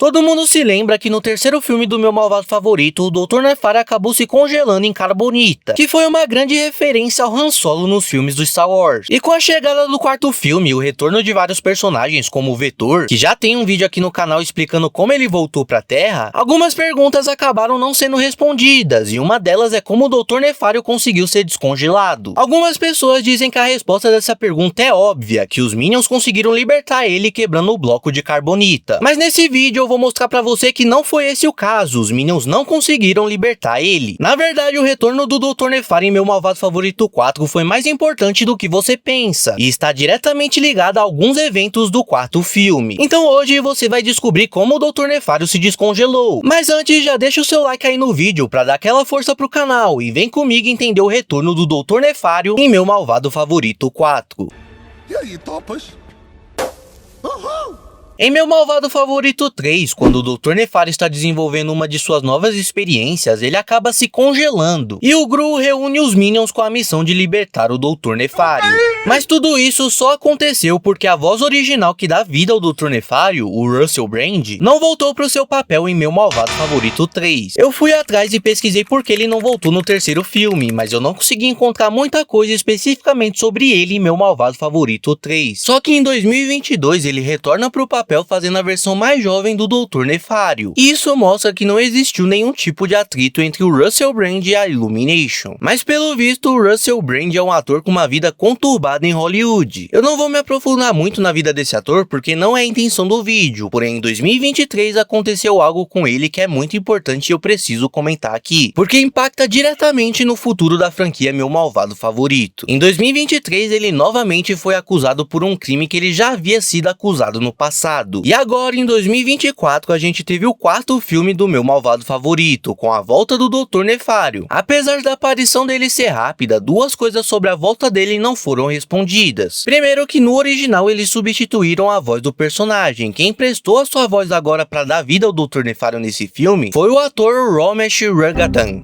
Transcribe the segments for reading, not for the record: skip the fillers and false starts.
Todo mundo se lembra que no terceiro filme do meu malvado favorito, o Dr. Nefário acabou se congelando em carbonita, que foi uma grande referência ao Han Solo nos filmes do Star Wars. E com a chegada do quarto filme e o retorno de vários personagens como o Vetor, que já tem um vídeo aqui no canal explicando como ele voltou pra Terra, algumas perguntas acabaram não sendo respondidas, e uma delas é como o Dr. Nefário conseguiu ser descongelado. Algumas pessoas dizem que a resposta dessa pergunta é óbvia, que os Minions conseguiram libertar ele quebrando o bloco de carbonita. Mas nesse vídeo eu vou mostrar pra você que não foi esse o caso, os Minions não conseguiram libertar ele. Na verdade, o retorno do Dr. Nefário em Meu Malvado Favorito 4 foi mais importante do que você pensa, e está diretamente ligado a alguns eventos do quarto filme. Então hoje você vai descobrir como o Dr. Nefário se descongelou. Mas antes, já deixa o seu like aí no vídeo pra dar aquela força pro canal, e vem comigo entender o retorno do Dr. Nefário em Meu Malvado Favorito 4. E aí, topas? Uhul! Em Meu Malvado Favorito 3, quando o Dr. Nefário está desenvolvendo uma de suas novas experiências, ele acaba se congelando, e o Gru reúne os Minions com a missão de libertar o Dr. Nefário. Mas tudo isso só aconteceu porque a voz original que dá vida ao Dr. Nefário, o Russell Brand, não voltou para o seu papel em Meu Malvado Favorito 3. Eu fui atrás e pesquisei por que ele não voltou no terceiro filme, mas eu não consegui encontrar muita coisa especificamente sobre ele em Meu Malvado Favorito 3. Só que em 2022 ele retorna para o papel fazendo a versão mais jovem do Dr. Nefário. E isso mostra que não existiu nenhum tipo de atrito entre o Russell Brand e a Illumination. Mas pelo visto, o Russell Brand é um ator com uma vida conturbada em Hollywood. Eu não vou me aprofundar muito na vida desse ator porque não é a intenção do vídeo, porém em 2023 aconteceu algo com ele que é muito importante e eu preciso comentar aqui, porque impacta diretamente no futuro da franquia Meu Malvado Favorito. Em 2023 ele novamente foi acusado por um crime que ele já havia sido acusado no passado. E agora, em 2024, a gente teve o quarto filme do Meu Malvado Favorito, com a volta do Dr. Nefário. Apesar da aparição dele ser rápida, duas coisas sobre a volta dele não foram respondidas. Primeiro que no original eles substituíram a voz do personagem. Quem prestou a sua voz agora para dar vida ao Dr. Nefário nesse filme foi o ator Ramesh Raghunathan,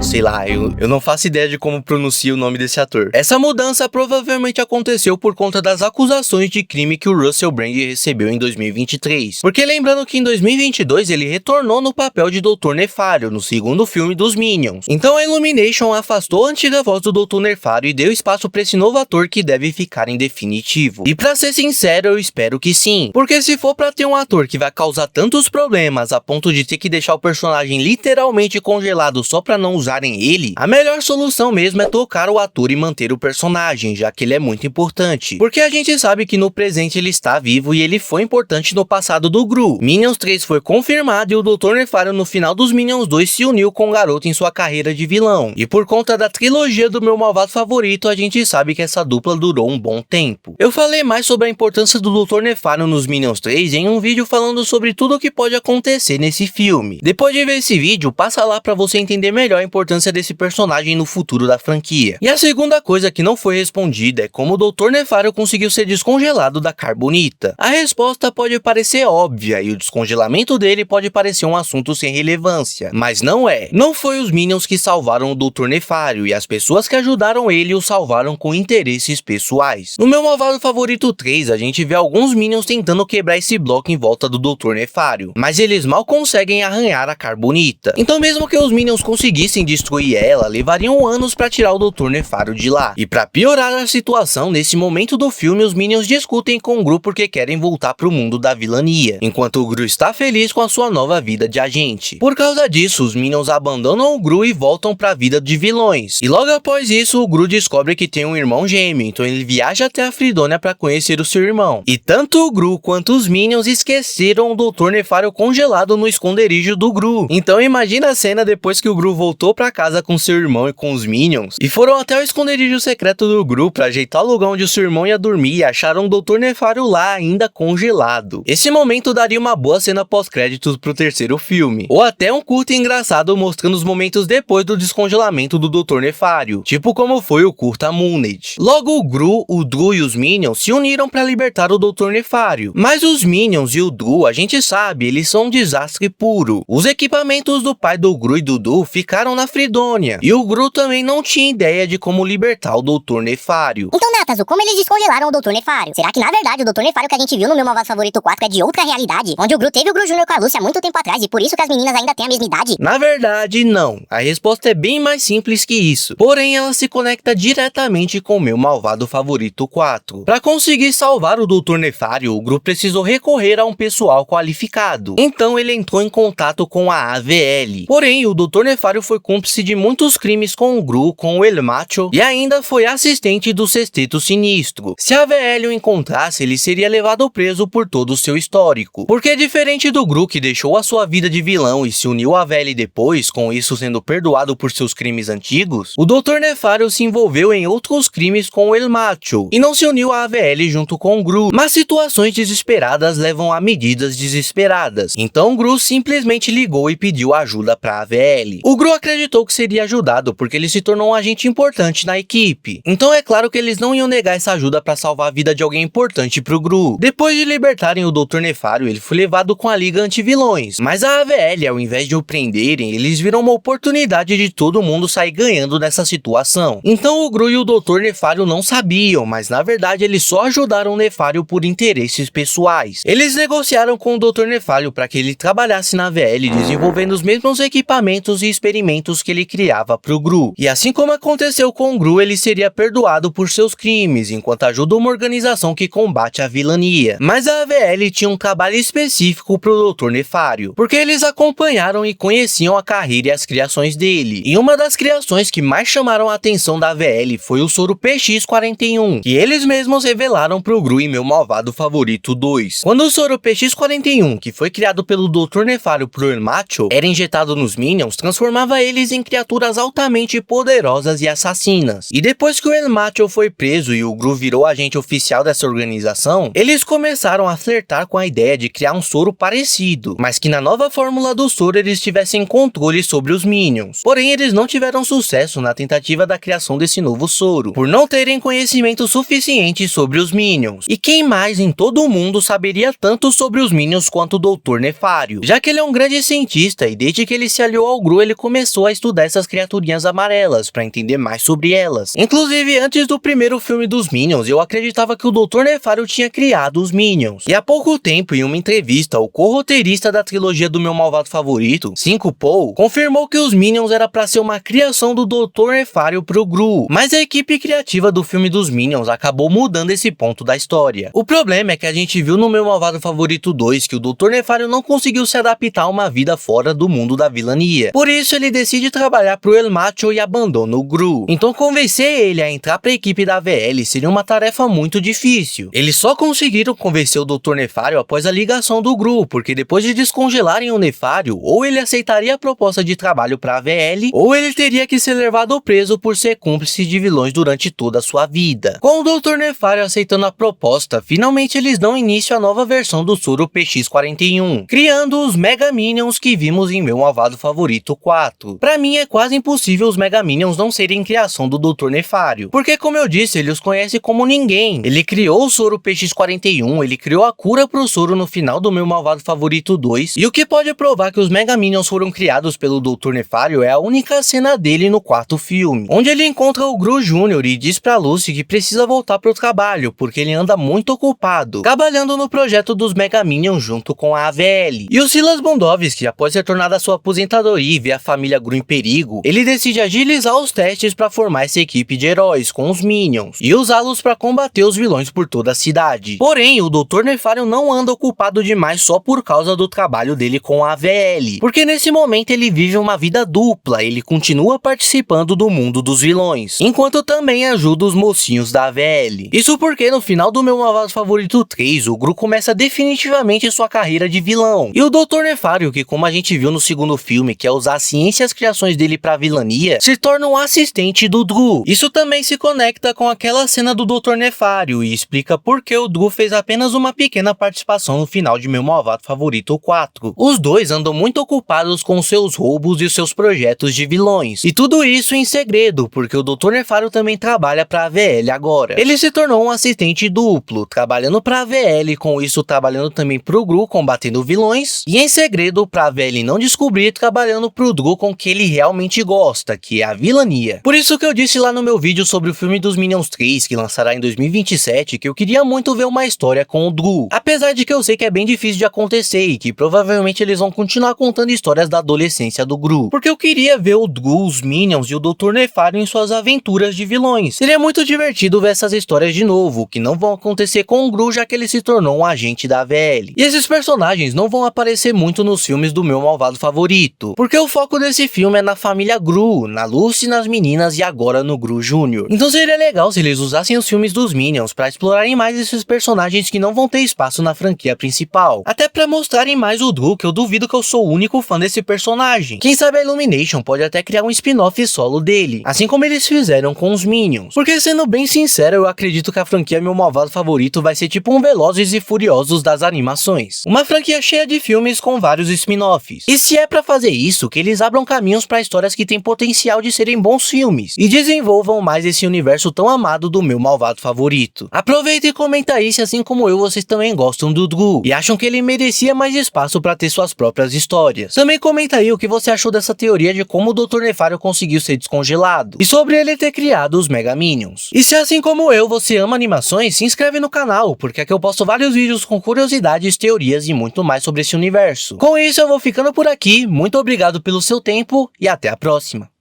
sei lá, eu não faço ideia de como pronuncia o nome desse ator. Essa mudança provavelmente aconteceu por conta das acusações de crime que o Russell Brand recebeu em 2023. Porque lembrando que em 2022 ele retornou no papel de Dr. Nefário, no segundo filme dos Minions. Então a Illumination afastou a antiga voz do Dr. Nefário e deu espaço para esse novo ator que deve ficar em definitivo. E pra ser sincero, eu espero que sim. Porque se for pra ter um ator que vai causar tantos problemas a ponto de ter que deixar o personagem literalmente congelado só pra não usarem ele, a melhor solução mesmo é tocar o ator e manter o personagem, já que ele é muito importante. Porque a gente sabe que no presente ele está vivo e ele foi importante no passado do Gru. Minions 3 foi confirmado e o Dr. Nefário no final dos Minions 2 se uniu com o garoto em sua carreira de vilão. E por conta da trilogia do Meu Malvado Favorito, a gente sabe que essa dupla durou um bom tempo. Eu falei mais sobre a importância do Dr. Nefário nos Minions 3 em um vídeo falando sobre tudo o que pode acontecer nesse filme. Depois de ver esse vídeo, passa lá pra você entender melhor a importância desse personagem no futuro da franquia. E a segunda coisa que não foi respondida é como o Dr. Nefário conseguiu ser descongelado da carbonita. A resposta pode parecer óbvia e o descongelamento dele pode parecer um assunto sem relevância, mas não é. Não foi os Minions que salvaram o Dr. Nefário e as pessoas que ajudaram ele o salvaram com interesses pessoais. No Meu Malvado Favorito 3, a gente vê alguns Minions tentando quebrar esse bloco em volta do Dr. Nefário, mas eles mal conseguem arranhar a carbonita. Então mesmo que os Minions conseguissem destruir ela, levariam anos para tirar o Dr. Nefário de lá. E para piorar a situação, nesse momento do filme, os Minions discutem com o Gru porque querem voltar pro mundo da vilania, enquanto o Gru está feliz com a sua nova vida de agente. Por causa disso, os Minions abandonam o Gru e voltam pra vida de vilões. E logo após isso, o Gru descobre que tem um irmão gêmeo, então ele viaja até a Fridônia para conhecer o seu irmão. E tanto o Gru quanto os Minions esqueceram o Dr. Nefário congelado no esconderijo do Gru. Então imagina a cena depois que o Gru voltou pra casa com seu irmão e com os Minions, e foram até o esconderijo secreto do Gru pra ajeitar o lugar onde o seu irmão ia dormir e acharam o Dr. Nefário lá ainda congelado. Esse momento daria uma boa cena pós-créditos pro terceiro filme, ou até um curto engraçado mostrando os momentos depois do descongelamento do Dr. Nefário, tipo como foi o curta Moonage. Logo o Gru, o Dru e os Minions se uniram para libertar o Dr. Nefário, mas os Minions e o Dru, a gente sabe, eles são um desastre puro. Os equipamentos do pai do Gru e do Dru ficaram na Fridônia, e o Gru também não tinha ideia de como libertar o Dr. Nefário. Então, Natazu, como eles descongelaram o Dr. Nefário? Será que na verdade verdade, o Dr. Nefário que a gente viu no Meu Malvado Favorito 4 é de outra realidade, onde o Gru teve o Gru Júnior com a Lucy há muito tempo atrás e por isso que as meninas ainda têm a mesma idade? Na verdade, não. A resposta é bem mais simples que isso. Porém, ela se conecta diretamente com o Meu Malvado Favorito 4. Para conseguir salvar o Dr. Nefário, o Gru precisou recorrer a um pessoal qualificado. Então ele entrou em contato com a AVL. Porém, o Dr. Nefário foi cúmplice de muitos crimes com o Gru, com o El Macho, e ainda foi assistente do Sexteto Sinistro. Se a AVL o encontrasse, ele seria levado preso por todo o seu histórico. Porque diferente do Gru, que deixou a sua vida de vilão e se uniu à AVL depois, com isso sendo perdoado por seus crimes antigos, o Dr. Nefário se envolveu em outros crimes com o El Macho, e não se uniu à AVL junto com o Gru. Mas situações desesperadas levam a medidas desesperadas. Então o Gru simplesmente ligou e pediu ajuda para a AVL. O Gru acreditou que seria ajudado porque ele se tornou um agente importante na equipe. Então é claro que eles não iam negar essa ajuda para salvar a vida de alguém importante pro Gru. Depois de libertarem o Dr. Nefário, ele foi levado com a Liga Anti-Vilões. Mas a AVL, ao invés de o prenderem, eles viram uma oportunidade de todo mundo sair ganhando nessa situação. Então o Gru e o Dr. Nefário não sabiam, mas na verdade eles só ajudaram o Nefário por interesses pessoais. Eles negociaram com o Dr. Nefário para que ele trabalhasse na AVL desenvolvendo os mesmos equipamentos e experimentos que ele criava pro Gru. E assim como aconteceu com o Gru, ele seria perdoado por seus crimes, enquanto ajuda uma organização que combate a vilania. Mas a AVL tinha um trabalho específico pro Dr. Nefário, porque eles acompanharam e conheciam a carreira e as criações dele. E uma das criações que mais chamaram a atenção da AVL foi o soro PX-41, que eles mesmos revelaram pro Gru em Meu Malvado Favorito 2. Quando o soro PX-41, que foi criado pelo Dr. Nefário pro El Macho, era injetado nos Minions, transformava eles em criaturas altamente poderosas e assassinas. E depois que o El Macho foi preso e o Gru virou agente oficial dessa organização, eles começaram a flertar com a ideia de criar um soro parecido, mas que na nova fórmula do soro eles tivessem controle sobre os Minions. Porém, eles não tiveram sucesso na tentativa da criação desse novo soro, por não terem conhecimento suficiente sobre os Minions. E quem mais em todo o mundo saberia tanto sobre os Minions quanto o Dr. Nefário? Já que ele é um grande cientista e desde que ele se aliou ao Gru, ele começou a estudar essas criaturinhas amarelas para entender mais sobre elas. Inclusive, antes do primeiro filme dos Minions, eu acreditava que o Dr. Nefário tinha criado os Minions. E há pouco tempo, em uma entrevista, o co-roteirista da trilogia do Meu Malvado Favorito, 5 Paul, confirmou que os Minions era para ser uma criação do Dr. Nefário pro Gru. Mas a equipe criativa do filme dos Minions acabou mudando esse ponto da história. O problema é que a gente viu no Meu Malvado Favorito 2 que o Dr. Nefário não conseguiu se adaptar a uma vida fora do mundo da vilania. Por isso ele decide trabalhar pro El Macho e abandona o Gru. Então convencer ele a entrar pra equipe da AVL seria uma tarefa muito difícil. Eles só conseguiram convencer o Dr. Nefário após a ligação do Gru, porque depois de descongelarem o Nefário, ou ele aceitaria a proposta de trabalho pra AVL, ou ele teria que ser levado preso por ser cúmplice de vilões durante toda a sua vida. Com o Dr. Nefário aceitando a proposta, finalmente eles dão início à nova versão do soro PX-41, criando os Mega Minions que vimos em Meu Malvado Favorito 4. Pra mim é quase impossível os Mega Minions não serem criação do Dr. Nefário, porque como eu disse, ele os conhece como ninguém. Ele criou o soro PX-41, ele criou a cura pro soro no final do Meu Malvado Favorito 2, e o que pode provar que os Mega Minions foram criados pelo Dr. Nefário é a única cena dele no quarto filme, onde ele encontra o Gru Júnior e diz pra Lucy que precisa voltar pro trabalho, porque ele anda muito ocupado, trabalhando no projeto dos Mega Minions junto com a AVL. E o Silas Bondovski, após retornar da sua aposentadoria e ver a família Gru em perigo, ele decide agilizar os testes para formar essa equipe de heróis com os Minions e usá-los para combater os vilões por toda a cidade. Porém, o Dr. Nefário não anda ocupado demais só por causa do trabalho dele com a AVL, porque nesse momento ele vive uma vida dupla, ele continua participando do mundo dos vilões, enquanto também ajuda os mocinhos da AVL. Isso porque no final do Meu Malvado Favorito 3, o Gru começa definitivamente sua carreira de vilão, e o Dr. Nefário, que como a gente viu no segundo filme, quer usar a ciência e as criações dele pra vilania, se torna um assistente do Gru. Isso também se conecta com aquela cena do Dr. Nefário e explica por que o Gru fez apenas uma pequena participação no final de Meu Malvado Favorito 4. Os dois andam muito ocupados com seus roubos e os seus projetos de vilões, e tudo isso em segredo, porque o Dr. Nefário também trabalha pra AVL agora. Ele se tornou um assistente duplo, trabalhando pra AVL, com isso trabalhando também pro Gru, combatendo vilões, e em segredo pra AVL não descobrir, trabalhando pro Gru com o que ele realmente gosta, que é a vilania. Por isso que eu disse lá no meu vídeo sobre o filme dos Minions 3, que lançará em 2027, que o que queria muito ver uma história com o Dru. Apesar de que eu sei que é bem difícil de acontecer e que provavelmente eles vão continuar contando histórias da adolescência do Gru. Porque eu queria ver o Dru, os Minions e o Dr. Nefário em suas aventuras de vilões. Seria muito divertido ver essas histórias de novo, que não vão acontecer com o Gru já que ele se tornou um agente da VL. E esses personagens não vão aparecer muito nos filmes do meu malvado favorito, porque o foco desse filme é na família Gru, na Lucy, nas meninas e agora no Gru Jr. Então seria legal se eles usassem os filmes dos Minions para explorarem mais esses personagens que não vão ter espaço na franquia principal. Até para mostrarem mais o Dru, que eu duvido que eu sou o único fã desse personagem. Quem sabe a Illumination pode até criar um spin-off solo dele, assim como eles fizeram com os Minions. Porque sendo bem sincero, eu acredito que a franquia Meu Malvado Favorito vai ser tipo um Velozes e Furiosos das animações. Uma franquia cheia de filmes com vários spin-offs. E se é pra fazer isso, que eles abram caminhos pra histórias que têm potencial de serem bons filmes e desenvolvam mais esse universo tão amado do Meu Malvado Favorito. Aproveita e comenta aí se assim como eu, vocês também gostam do Dru e acham que ele merecia mais espaço pra ter suas próprias histórias. Também comenta aí o que você achou dessa teoria de como o Dr. Nefário conseguiu ser descongelado e sobre ele ter criado os Mega Minions. E se assim como eu, você ama animações, se inscreve no canal, porque aqui eu posto vários vídeos com curiosidades, teorias e muito mais sobre esse universo. Com isso eu vou ficando por aqui, muito obrigado pelo seu tempo e até a próxima.